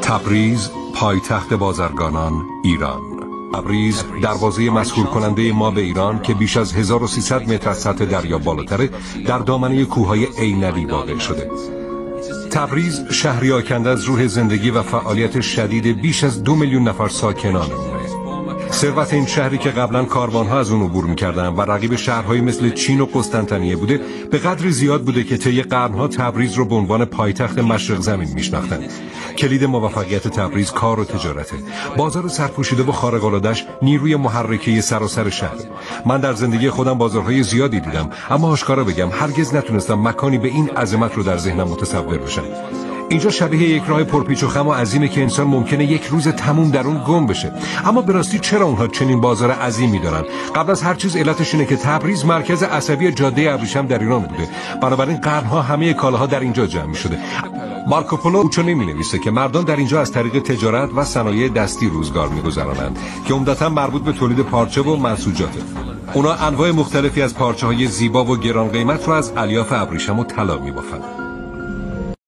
تبریز پایتخت بازرگانان ایران. تبریز دروازه مسحور کننده ما به ایران که بیش از 1300 متر از سطح دریا بالاتره در دامنه کوههای عینلی واقع شده. تبریز شهری آکنده از روح زندگی و فعالیت شدید بیش از 2 میلیون نفر ساکن آن. ثروت این شهری که قبلا کاروانها از اون عبور می‌کردن و رقیب شهرهایی مثل چین و قسطنطنیه بوده، به قدری زیاد بوده که طی قرنها تبریز رو به عنوان پایتخت مشرق زمین میشناختن. کلید موفقیت تبریز کار و تجارته. بازار سرپوشیده و خارق‌العاده‌اش نیروی محرکه سراسر شهر. من در زندگی خودم بازارهای زیادی دیدم، اما آشکارا بگم هرگز نتونستم مکانی به این عظمت رو در ذهنم متصور بشم. اینجا شبیه یک راه پرپیچ و خم و عظیمه که انسان ممکنه یک روز تموم در اون گم بشه. اما به راستی چرا اونها چنین بازار عظیمی دارن؟ قبل از هر چیز علتش اینه که تبریز مرکز عصبی جاده ابریشم در ایران بوده. بنابراین قرنها همه کالاها در اینجا جمع شده. مارکوپولو چنین می‌نویسه که مردان در اینجا از طریق تجارت و صنایع دستی روزگار می‌گذرانند که عمدتاً مربوط به تولید پارچه و منسوجاته. اونا انواع مختلفی از پارچه‌های زیبا و گران قیمت رو از الیاف ابریشم و طلا می‌بافند.